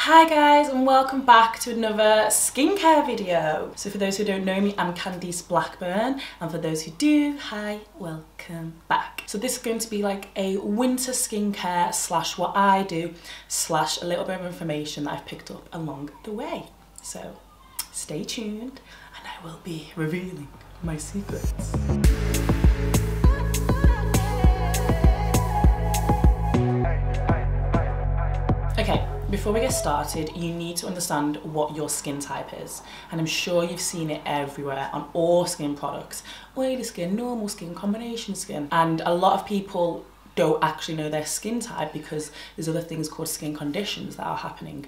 Hi guys, and welcome back to another skincare video. So for those who don't know me, I'm Candice Blackburn, and for those who do, hi, welcome back. So this is going to be like a winter skincare slash what I do slash a little bit of information that I've picked up along the way. So stay tuned and I will be revealing my secrets. Okay, before we get started, you need to understand what your skin type is. And I'm sure you've seen it everywhere on all skin products. Oily skin, normal skin, combination skin. And a lot of people don't actually know their skin type because there's other things called skin conditions that are happening.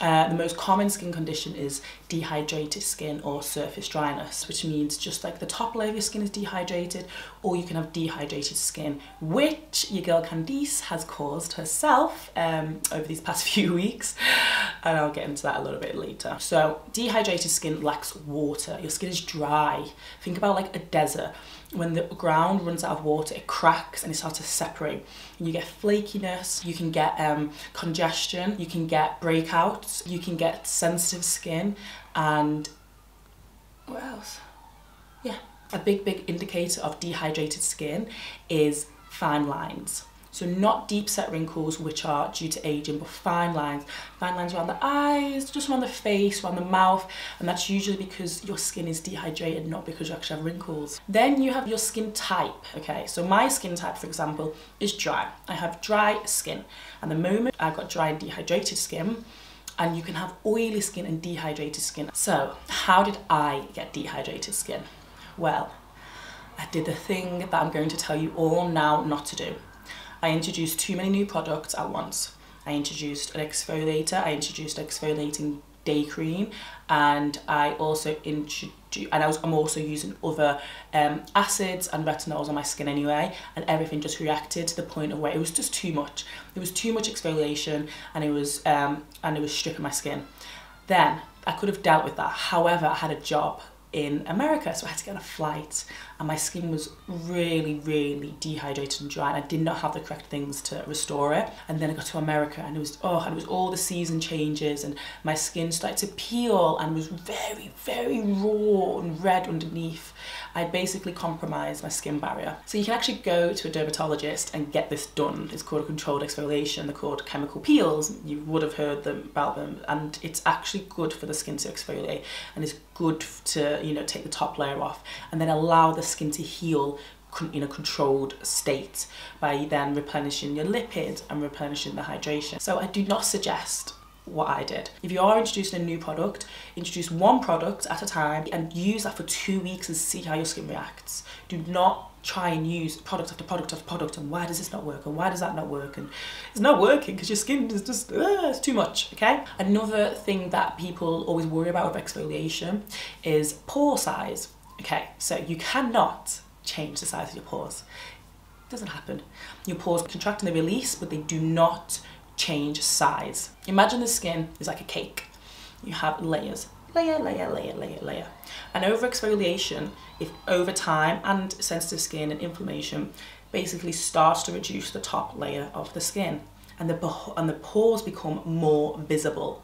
The most common skin condition is dehydrated skin or surface dryness, which means just like the top layer of your skin is dehydrated, or you can have dehydrated skin, which your girl Candice has caused herself over these past few weeks, and I'll get into that a little bit later. So dehydrated skin lacks water. Your skin is dry. Think about like a desert. When the ground runs out of water, it cracks and it starts to separate. And you get flakiness, you can get congestion, you can get breakouts, you can get sensitive skin, and what else? Yeah, a big indicator of dehydrated skin is fine lines. So not deep set wrinkles, which are due to aging, but fine lines around the eyes, just around the face, around the mouth, and that's usually because your skin is dehydrated, not because you actually have wrinkles. Then you have your skin type, okay? So my skin type, for example, is dry. I have dry skin. And the moment I've got dry and dehydrated skin, and you can have oily skin and dehydrated skin. So how did I get dehydrated skin? Well, I did the thing that I'm going to tell you all now not to do. I introduced too many new products at once. I introduced an exfoliator, I introduced an exfoliating day cream, and I also I'm also using other acids and retinols on my skin anyway, and everything just reacted to the point of where it was just too much. It was too much exfoliation, and it was stripping my skin. Then I could have dealt with that. However, I had a job in America, so I had to get on a flight, and my skin was really dehydrated and dry, and I did not have the correct things to restore it. And then I got to America, and it was all the season changes, and my skin started to peel and was very raw and red underneath. I basically compromised my skin barrier. So you can actually go to a dermatologist and get this done. It's called a controlled exfoliation. They're called chemical peels. You would have heard about them, and it's actually good for the skin to exfoliate, and it's good to, you know, take the top layer off and then allow the skin to heal in a controlled state by then replenishing your lipids and replenishing the hydration. So I do not suggest what I did. If you are introducing a new product, introduce one product at a time and use that for 2 weeks and see how your skin reacts. Do not try and use product after product after product, and why does this not work, and why does that not work, and it's not working because your skin is just it's too much. Okay, another thing that people always worry about with exfoliation is pore size. Okay, so you cannot change the size of your pores. It doesn't happen. Your pores contract and they release, but they do not change size. Imagine the skin is like a cake. You have layers, layer. And over exfoliation, if over time, and sensitive skin and inflammation basically starts to reduce the top layer of the skin, and the pores become more visible.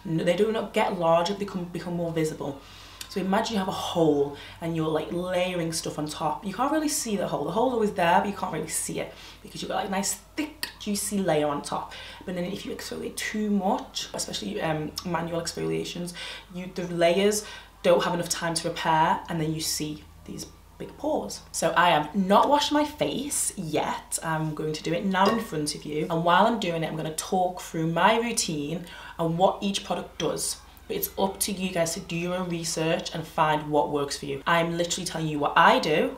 They do not get larger, they become more visible. So imagine you have a hole and you're like layering stuff on top. You can't really see the hole. The hole's always there, but you can't really see it because you've got like a nice thick juicy layer on top. But then if you exfoliate too much, especially manual exfoliations, the layers don't have enough time to repair, and then you see these big pores. So I have not washed my face yet. I'm going to do it now in front of you, and while I'm doing it, I'm going to talk through my routine and what each product does. But it's up to you guys to do your own research and find what works for you. I'm literally telling you what I do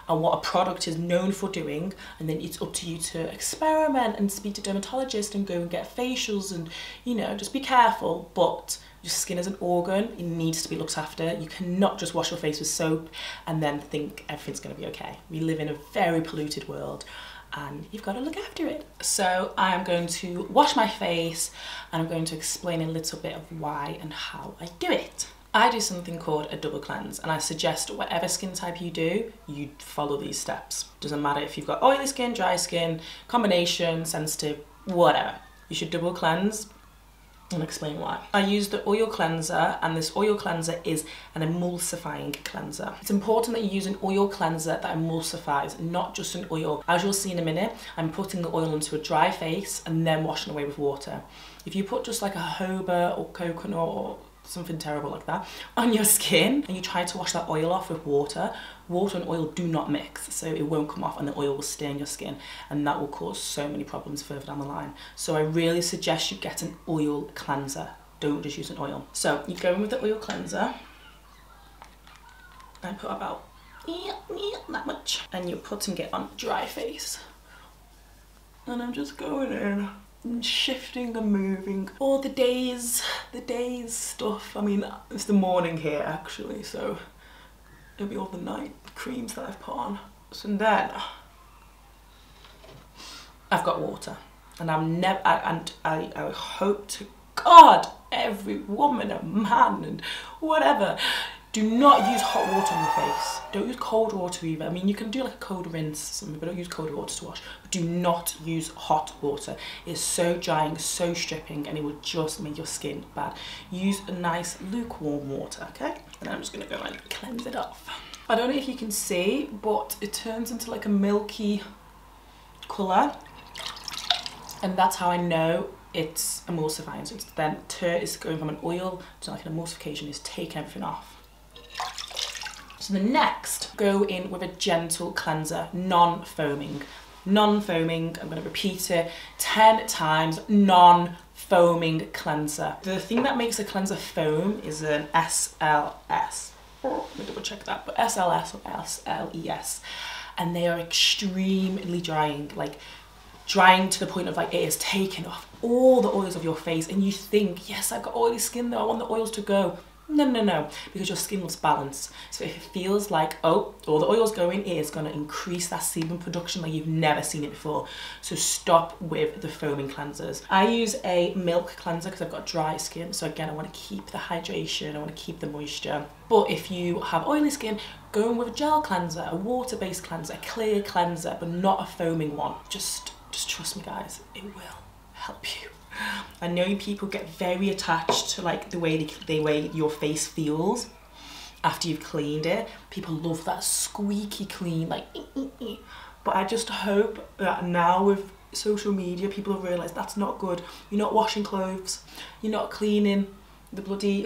and what a product is known for doing, and then it's up to you to experiment and speak to dermatologists and go and get facials, and, you know, just be careful. But your skin is an organ, it needs to be looked after. You cannot just wash your face with soap and then think everything's going to be okay. We live in a very polluted world, and you've got to look after it. So I'm going to wash my face, and I'm going to explain a little bit of why and how I do it. I do something called a double cleanse, and I suggest whatever skin type you do, you follow these steps. Doesn't matter if you've got oily skin, dry skin, combination, sensitive, whatever. You should double cleanse and explain why. I use the oil cleanser, and this oil cleanser is an emulsifying cleanser. It's important that you use an oil cleanser that emulsifies, not just an oil. As you'll see in a minute, I'm putting the oil into a dry face and then washing away with water. If you put just like a jojoba or coconut or something terrible like that on your skin and you try to wash that oil off with water, water and oil do not mix, so it won't come off and the oil will stay on your skin, and that will cause so many problems further down the line. So I really suggest you get an oil cleanser. Don't just use an oil. So you go in with the oil cleanser. I put about that much, and you're putting it on dry face, and I'm just going in and shifting and moving all the day's stuff. I mean, it's the morning here actually, so it'll be all the night creams that I've put on. So then I've got water, and I hope to God every woman and man and whatever, do not use hot water on your face. Don't use cold water either. I mean, you can do like a cold rinse, something, but don't use cold water to wash. But do not use hot water. It's so drying, so stripping, and it will just make your skin bad. Use a nice lukewarm water, okay? And I'm just gonna go and cleanse it off. I don't know if you can see, but it turns into like a milky colour, and that's how I know it's emulsifying. So it's then it's going from an oil to like an emulsification, is taking everything off. So the next, go in with a gentle cleanser, non-foaming. Non-foaming, I'm going to repeat it 10 times, non-foaming cleanser. The thing that makes a cleanser foam is an SLS. Let me double check that, but SLS or SLES. And they are extremely drying, like drying to the point of like it is taking off all the oils of your face, and you think, yes, I've got oily skin though, I want the oils to go. No, because your skin loves balance. So if it feels like, oh, all the oil's going, it is going to increase that sebum production like you've never seen it before. So stop with the foaming cleansers. I use a milk cleanser because I've got dry skin. So again, I want to keep the hydration, I want to keep the moisture. But if you have oily skin, go in with a gel cleanser, a water-based cleanser, a clear cleanser, but not a foaming one. Just trust me, guys, it will help you. I know people get very attached to like the way your face feels after you've cleaned it. People love that squeaky clean, like but I just hope that now with social media people have realised that's not good. You're not washing clothes, you're not cleaning the bloody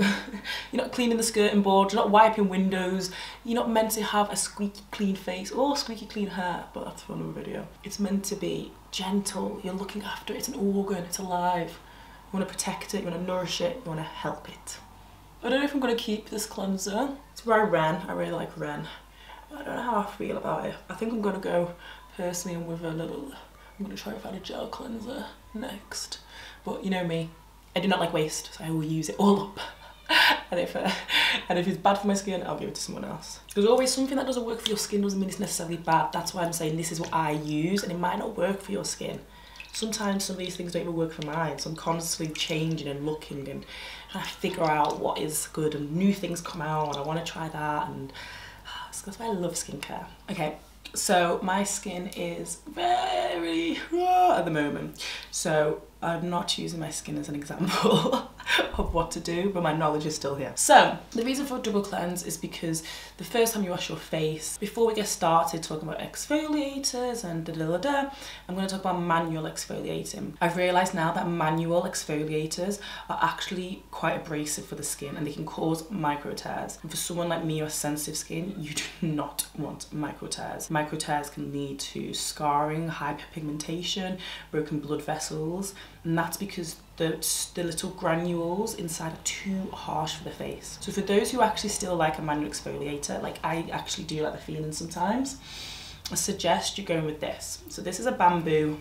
you're not cleaning the skirting board, you're not wiping windows, you're not meant to have a squeaky clean face or squeaky clean hair, but that's for another video. It's meant to be gentle, you're looking after it, it's an organ, it's alive. You want to protect it, you want to nourish it, you want to help it. I don't know if I'm going to keep this cleanser. It's by Ren, I really like Ren. I don't know how I feel about it. I think I'm going to go personally with a little, I'm going to try to find a gel cleanser next. But you know me, I do not like waste, so I will use it all up. And if it's bad for my skin, I'll give it to someone else. There's always something that doesn't work for your skin doesn't mean it's necessarily bad. That's why I'm saying this is what I use, and it might not work for your skin. Sometimes some of these things don't even work for mine, so I'm constantly changing and looking and trying to figure out what is good, and new things come out and I want to try that, and that's why I love skincare. Okay, so my skin is very raw at the moment, so I'm not using my skin as an example of what to do, but my knowledge is still here. So the reason for a double cleanse is because the first time you wash your face, before we get started talking about exfoliators and I'm going to talk about manual exfoliating. I've realised now that manual exfoliators are actually quite abrasive for the skin, and they can cause micro tears. And for someone like me who has sensitive skin, you do not want micro tears. Micro tears can lead to scarring, hyperpigmentation, broken blood vessels, and that's because the little granules inside are too harsh for the face. So for those who actually still like a manual exfoliator, like I actually do like the feeling sometimes, I suggest you go with this. So this is a bamboo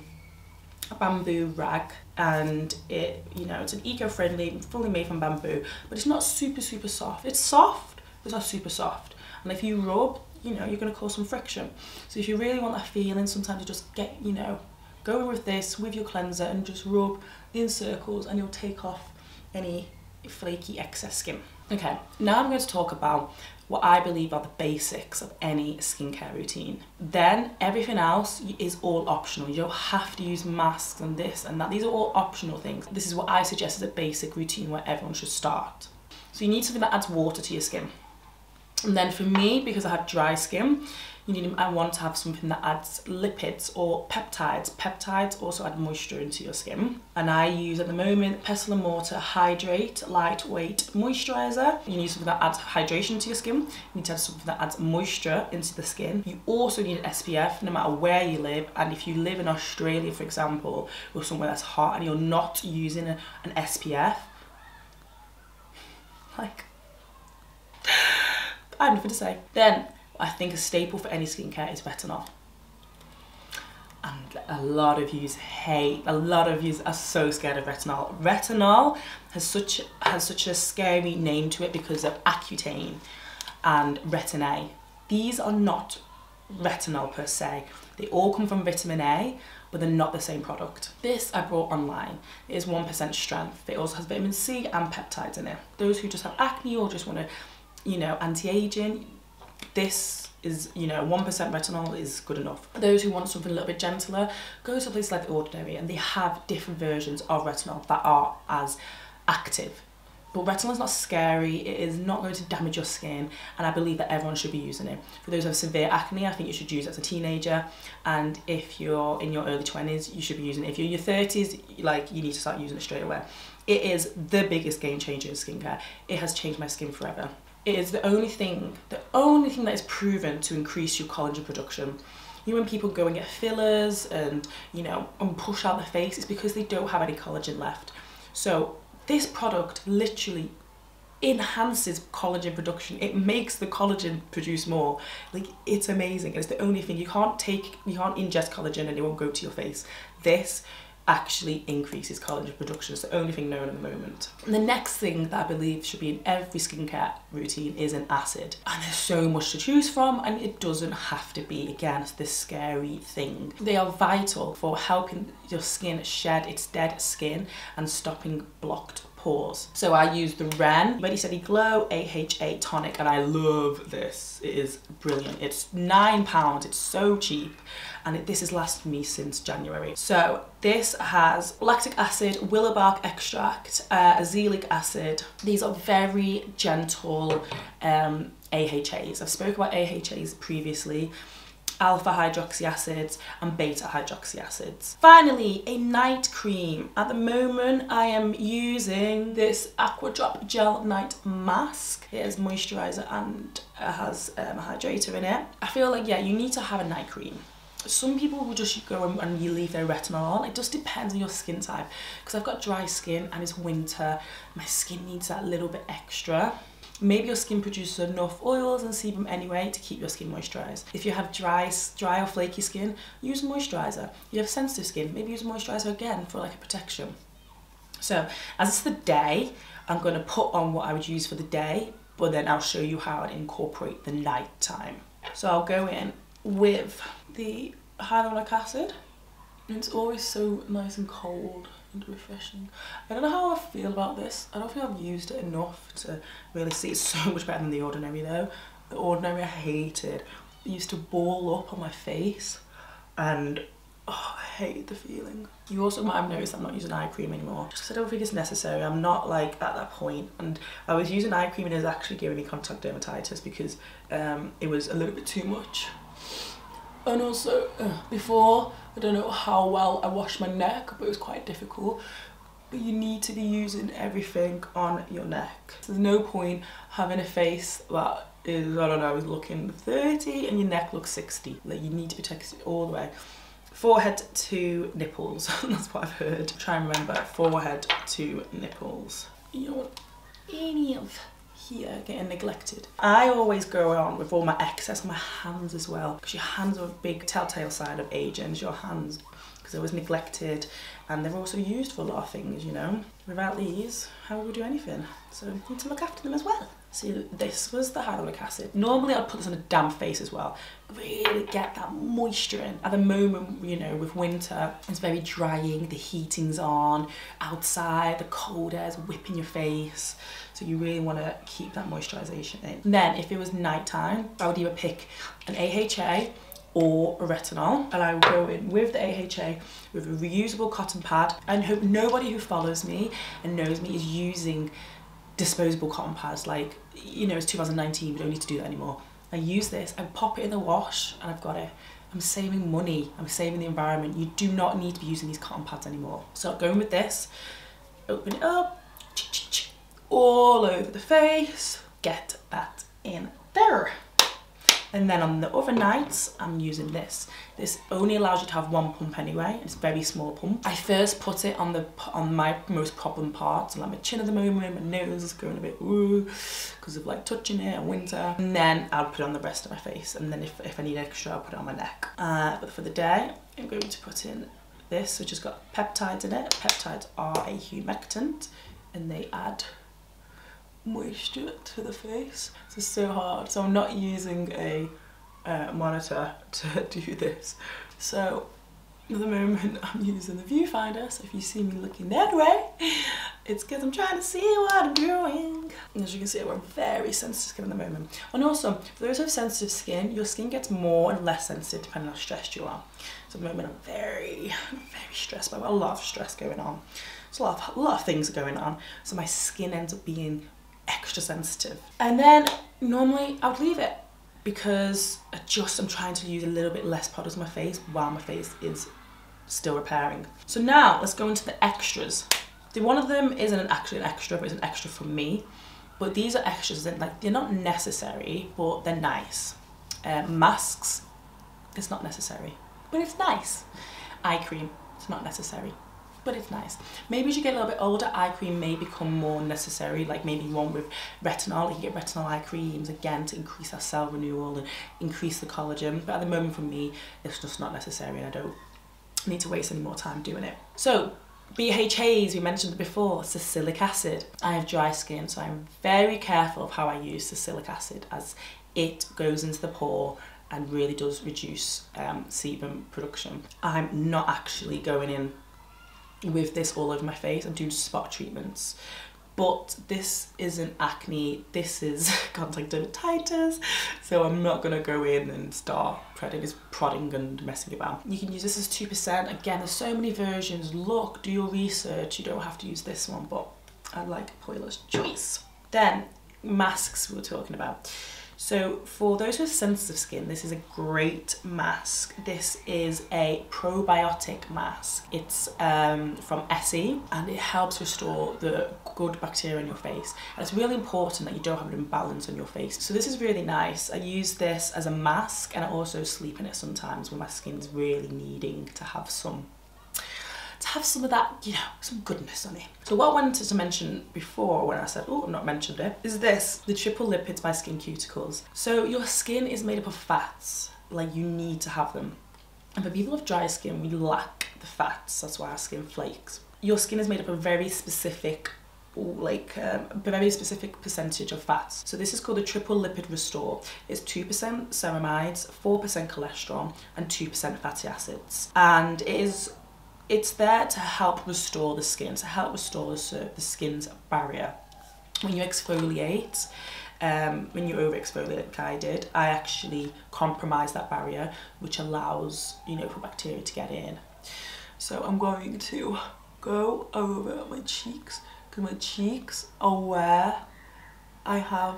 rag, and it, you know, it's an eco-friendly, fully made from bamboo, but it's not super soft. It's soft, but it's not super soft. And if you rub, you know, you're going to cause some friction. So if you really want that feeling, sometimes you just get, you know, go in with this, with your cleanser, and just rub in circles, and you'll take off any flaky excess skin. Okay, now I'm going to talk about what I believe are the basics of any skincare routine. Then everything else is all optional. You don't have to use masks and this and that. These are all optional things. This is what I suggest as a basic routine where everyone should start. So you need something that adds water to your skin. And then for me, because I have dry skin, I want to have something that adds lipids or peptides. Peptides also add moisture into your skin. And I use at the moment Pestle and Mortar Hydrate Lightweight Moisturizer. You need something that adds hydration to your skin. You need to have something that adds moisture into the skin. You also need an SPF no matter where you live. And if you live in Australia, for example, or somewhere that's hot and you're not using an SPF, like, I have nothing to say. Then I think a staple for any skincare is retinol. And a lot of you are so scared of retinol. Retinol has such a scary name to it because of Accutane and Retin A. These are not retinol per se. They all come from vitamin A, but they're not the same product. This I bought online. It is 1% strength. It also has vitamin C and peptides in it. Those who just have acne or just want to, anti-aging, this is, 1% retinol is good enough. Those who want something a little bit gentler, go to a place like The Ordinary and they have different versions of retinol that are as active. But retinol is not scary, it is not going to damage your skin, and I believe that everyone should be using it. For those who have severe acne, I think you should use it as a teenager, and if you're in your early 20s, you should be using it. If you're in your 30s, you need to start using it straight away. It is the biggest game changer in skincare. It has changed my skin forever. It is the only thing that is proven to increase your collagen production. When people go and get fillers and push out the face, it's because they don't have any collagen left. So this product literally enhances collagen production. It makes the collagen produce more. It's amazing. It's the only thing. You can't ingest collagen and it won't go to your face. This actually increases collagen production. It's the only thing known at the moment. And the next thing that I believe should be in every skincare routine is an acid. And there's so much to choose from, and it doesn't have to be, again, this scary thing. They are vital for helping your skin shed its dead skin and stopping blocked pores. So I use the Ren Ready Steady Glow AHA Tonic, and I love this. It is brilliant. It's £9, it's so cheap, and this has lasted me since January. So this has lactic acid, willow bark extract, azelaic acid. These are very gentle AHAs. I've spoken about AHAs previously. Alpha hydroxy acids and beta hydroxy acids. Finally, a night cream. At the moment, I am using this Aqua Drop Gel Night Mask. It has moisturizer and it has a hydrator in it. I feel like, you need to have a night cream. Some people will just go and you leave their retinol on. It just depends on your skin type. Because I've got dry skin and it's winter. My skin needs that little bit extra. Maybe your skin produces enough oils and sebum anyway to keep your skin moisturised. If you have dry or flaky skin, use moisturiser. You have sensitive skin, maybe use moisturiser again for a protection. So as it's the day, I'm going to put on what I would use for the day, but then I'll show you how I'd incorporate the night time. So I'll go in with the hyaluronic acid. It's always so nice and cold and refreshing. I don't know how I feel about this. I don't think I've used it enough to really see. It's so much better than The Ordinary though. The Ordinary I hated. It used to ball up on my face and I hate the feeling. You also might have noticed I'm not using eye cream anymore, just because I don't think it's necessary. I'm not at that point. And I was using eye cream and it was actually giving me contact dermatitis because it was a little bit too much. And also, before, I don't know how well I washed my neck, but it was quite difficult. But you need to be using everything on your neck. There's no point having a face that is, I don't know, is looking 30 and your neck looks 60. You need to protect it all the way. Forehead to nipples, that's what I've heard. Try and remember, forehead to nipples. You don't want any of here getting neglected. I always go on with all my excess on my hands as well, because your hands are a big telltale sign of aging, your hands, because because I was neglected, and they're also used for a lot of things, you know. Without these, how would we do anything? So we need to look after them as well. So this was the hyaluronic acid. Normally I'd put this on a damp face as well. Really get that moisture in. At the moment, you know, with winter, it's very drying, the heating's on, outside, the cold air's whipping your face. So you really want to keep that moisturisation in. And then if it was nighttime, I would either pick an AHA or a retinol, and I would go in with the AHA with a reusable cotton pad. And hope nobody who follows me and knows me is using disposable cotton pads. Like, you know, it's 2019, we don't need to do that anymore. I use this, I pop it in the wash, and I've got it. I'm saving money, I'm saving the environment. You do not need to be using these cotton pads anymore. So going with this, open it up, all over the face, get that in there. And then on the other nights, I'm using this. This only allows you to have one pump anyway. It's a very small pump. I first put it on my most problem parts, like my chin at the moment, my nose is going a bit ooh, because of like touching it in winter. And then I'll put it on the rest of my face. And then if I need extra, I'll put it on my neck. But for the day, I'm going to put in this, which has got peptides in it. Peptides are a humectant, and they add moisture to the face. This is so hard, so I'm not using a monitor to do this. So at the moment I'm using the viewfinder, so if you see me looking that way, it's because I'm trying to see what I'm doing. And as you can see, we're very sensitive skin at the moment. And also, for those who have sensitive skin, your skin gets more and less sensitive depending on how stressed you are. So at the moment I'm very stressed, but I've got a lot of stress going on. So a lot of things are going on, so my skin ends up being extra sensitive. And then normally I would leave it because I'm trying to use a little bit less product on my face while my face is still repairing. So now let's go into the extras. One of them isn't actually an extra, but it's an extra for me. But these are extras, and like they're not necessary, but they're nice. Masks, it's not necessary, but it's nice. Eye cream, it's not necessary, but it's nice. Maybe as you get a little bit older, eye cream may become more necessary, like maybe one with retinol. You can get retinol eye creams, again, to increase that cell renewal and increase the collagen. But at the moment for me, it's just not necessary, and I don't need to waste any more time doing it. So BHAs, we mentioned before, salicylic acid. I have dry skin, so I'm very careful of how I use salicylic acid, as it goes into the pore and really does reduce sebum production. I'm not actually going in with this all over my face. I'm doing spot treatments, but this isn't acne, this is contact dermatitis, so I'm not gonna go in and start prodding and messing about. You can use this as 2%. Again, there's so many versions. Look, do your research. You don't have to use this one, but I like Paula's choice. Then masks we were talking about. So for those with sensitive skin, this is a great mask. This is a probiotic mask. It's from Essie, and it helps restore the good bacteria in your face. And it's really important that you don't have an imbalance on your face. So this is really nice. I use this as a mask, and I also sleep in it sometimes when my skin's really needing to have some of that, you know, some goodness on it. So what I wanted to mention before, when I said, oh, I've not mentioned it, is this, the triple lipids by Skin Cuticles. So your skin is made up of fats, like you need to have them. And for people with dry skin, we lack the fats, that's why our skin flakes. Your skin is made up of very specific percentage of fats. So this is called a triple lipid restore. It's 2% ceramides, 4% cholesterol, and 2% fatty acids. And it's there to help restore the skin, to help restore the skin's barrier. When you exfoliate, when you over-exfoliate like I did, I actually compromise that barrier, which allows, you know, for bacteria to get in. So I'm going to go over my cheeks, because my cheeks are where I have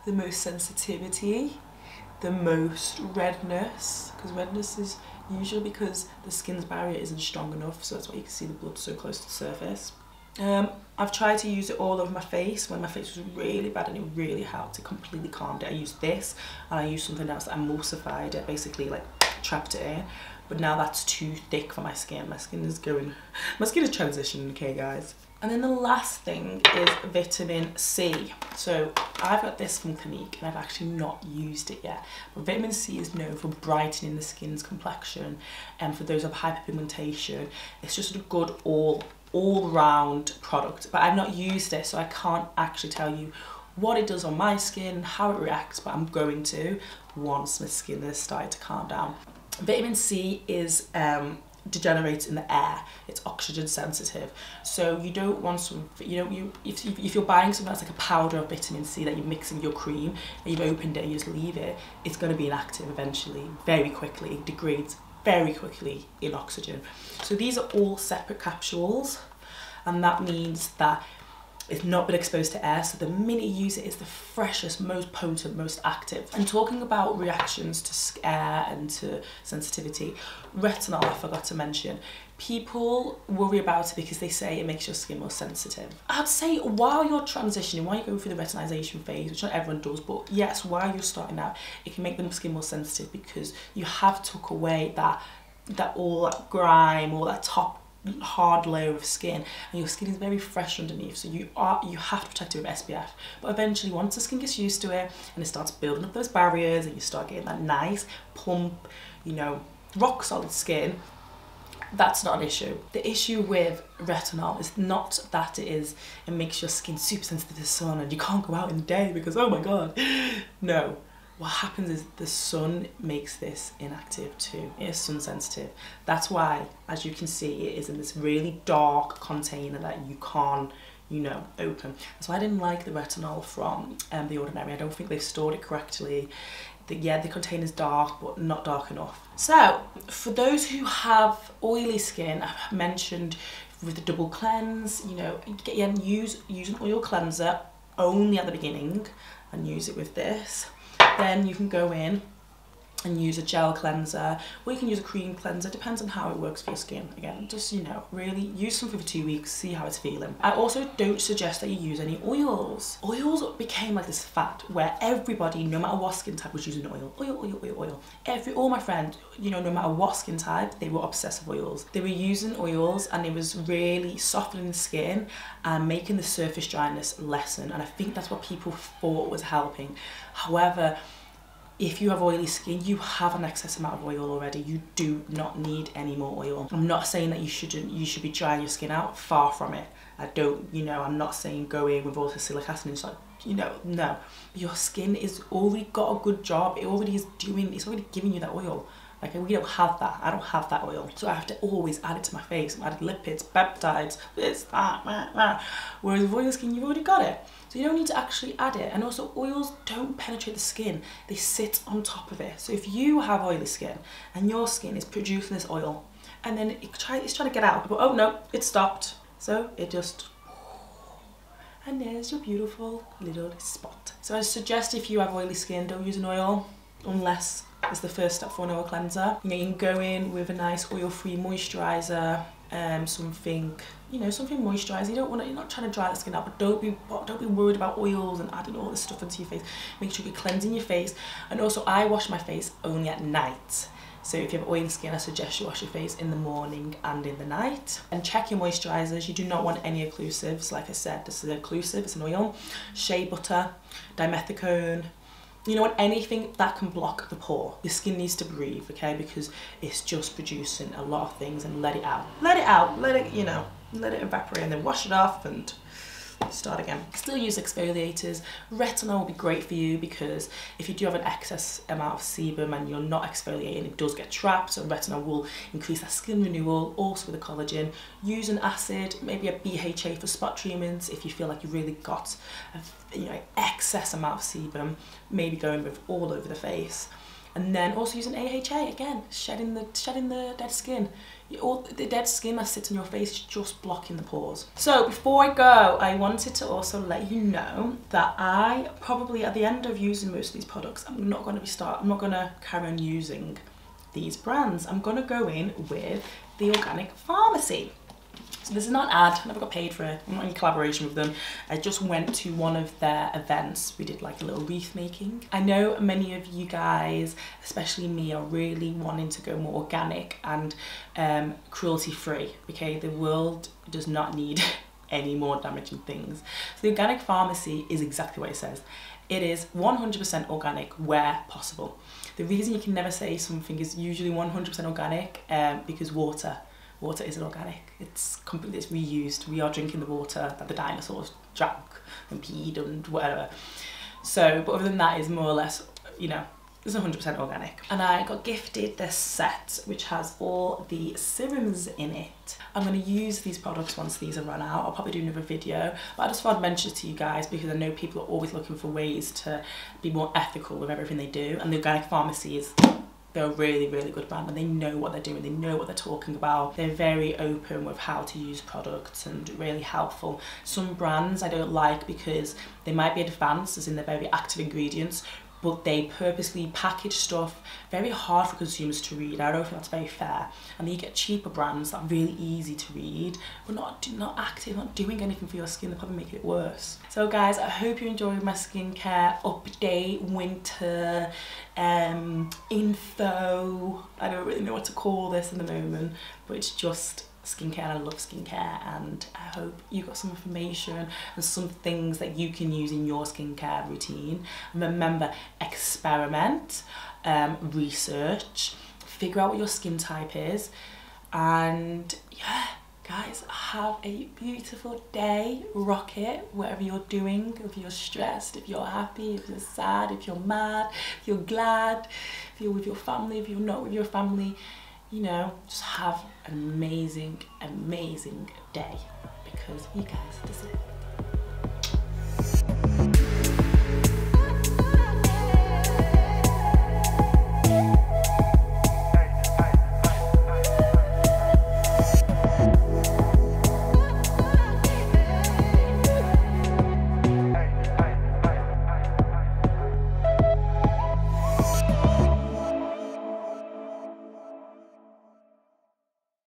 the most sensitivity, the most redness, because redness is usually because the skin's barrier isn't strong enough, so that's why you can see the blood so close to the surface. I've tried to use it all over my face when my face was really bad, and it really helped. It completely calmed it. I used this, and I used something else that emulsified it, basically like trapped it in. But now that's too thick for my skin. My skin is transitioning, okay guys. And then the last thing is vitamin C. So I've got this from Clinique and I've actually not used it yet. But vitamin C is known for brightening the skin's complexion, and for those of hyperpigmentation, it's just a good all-round product. But I've not used it, so I can't actually tell you what it does on my skin, how it reacts, but I'm going to once my skin has started to calm down. Vitamin C is degenerates in the air. It's oxygen sensitive, so you don't want some, if you're buying something that's like a powder of vitamin C that you mix in your cream and you've opened it and you just leave it, it's going to be inactive eventually, very quickly. It degrades very quickly in oxygen. So these are all separate capsules, and that means that it's not been exposed to air, so the minute you use it, it's the freshest, most potent, most active. And talking about reactions to air and to sensitivity, retinol, I forgot to mention. People worry about it because they say it makes your skin more sensitive. I'd say while you're transitioning, while you're going through the retinization phase, which not everyone does, but yes, while you're starting out, it can make the skin more sensitive because you have took away that all that grime, all that top hard layer of skin, and your skin is very fresh underneath, so you have to protect it with SPF. But eventually, once the skin gets used to it and it starts building up those barriers and you start getting that nice plump, rock solid skin, that's not an issue. The issue with retinol is not that it makes your skin super sensitive to the sun and you can't go out in the day because oh my god. No. What happens is the sun makes this inactive too. It is sun sensitive. That's why, as you can see, it is in this really dark container that you can't, open. That's why I didn't like the retinol from The Ordinary. I don't think they've stored it correctly. The container's dark, but not dark enough. So, for those who have oily skin, I've mentioned with the double cleanse, use an oil cleanser only at the beginning and use it with this. Then you can go in and use a gel cleanser, or you can use a cream cleanser, depends on how it works for your skin. Again, just, really use something for 2 weeks, see how it's feeling. I also don't suggest that you use any oils. Oils became like this fad where everybody, no matter what skin type, was using oil. All my friends, no matter what skin type, they were obsessed with oils. They were using oils and it was really softening the skin and making the surface dryness lessen, and I think that's what people thought was helping. However, if you have oily skin, you have an excess amount of oil already. You do not need any more oil. I'm not saying that you should be drying your skin out, far from it. I'm not saying go in with all the salicylic acid and stuff, no. Your skin is already got a good job. It's already giving you that oil. Like, we don't have that. I don't have that oil. So I have to always add it to my face. I added lipids, peptides, this, that. Whereas with oily skin, you've already got it. So you don't need to actually add it. And also, oils don't penetrate the skin. They sit on top of it. So if you have oily skin and your skin is producing this oil, and then it's trying to get out, but oh no, it stopped. So it just, and there's your beautiful little spot. So I suggest if you have oily skin, don't use an oil unless it's the first step for an oil cleanser. You can go in with a nice oil-free moisturizer, something moisturizing. You're not trying to dry the skin out, but don't be worried about oils and adding all this stuff into your face. Make sure you're cleansing your face. And also, I wash my face only at night. So if you have oily skin, I suggest you wash your face in the morning and in the night. And check your moisturizers. You do not want any occlusives. Like I said, this is an occlusive, it's an oil. Shea butter, dimethicone, anything that can block the pore. Your skin needs to breathe, okay? Because it's just producing a lot of things, and let it out. Let it evaporate, and then wash it off and start again. Still use exfoliators. Retinol will be great for you because if you do have an excess amount of sebum and you're not exfoliating, it does get trapped, so retinol will increase that skin renewal, also with the collagen. Use an acid, maybe a BHA for spot treatments if you feel like you really got excess amount of sebum, maybe going with all over the face. And then also use an AHA, again, shedding the dead skin. All the dead skin that sits on your face is just blocking the pores. So before I go, I wanted to also let you know that I probably, at the end of using most of these products, I'm not going to carry on using these brands. I'm going to go in with the Organic Pharmacy. So this is not an ad, I never got paid for it, I'm not in collaboration with them. I just went to one of their events. We did like a little wreath making. I know many of you guys, especially me, are really wanting to go more organic and cruelty free, okay? The world does not need any more damaging things. So the organic pharmacy is exactly what it says. It is 100% organic where possible. The reason you can never say something is usually 100% organic because water isn't organic. It's completely, it's reused. We are drinking the water that the dinosaurs drank and peed and whatever. So, but other than that, is more or less, you know, it's 100% organic. And I got gifted this set which has all the serums in it. I'm going to use these products once these are run out. I'll probably do another video, but I just thought I'd mention it to you guys because I know people are always looking for ways to be more ethical with everything they do, and the Organic Pharmacy is, they're a really, really good brand and they know what they're doing, they know what they're talking about. They're very open with how to use products and really helpful. Some brands I don't like because they might be advanced, as in they're very active ingredients, but they purposely package stuff very hard for consumers to read. I don't think that's very fair. And then you get cheaper brands that are really easy to read, but not active, not doing anything for your skin. They're probably making it worse. So guys, I hope you enjoyed my skincare update, winter info. I don't really know what to call this in the moment, but it's just skincare, and I love skincare, and I hope you got some information and some things that you can use in your skincare routine. And remember, experiment, research, figure out what your skin type is, and yeah, guys, have a beautiful day. Rock it, whatever you're doing. If you're stressed, if you're happy, if you're sad, if you're mad, if you're glad, if you're with your family, if you're not with your family, you know, just have an amazing, amazing day because you guys deserve it.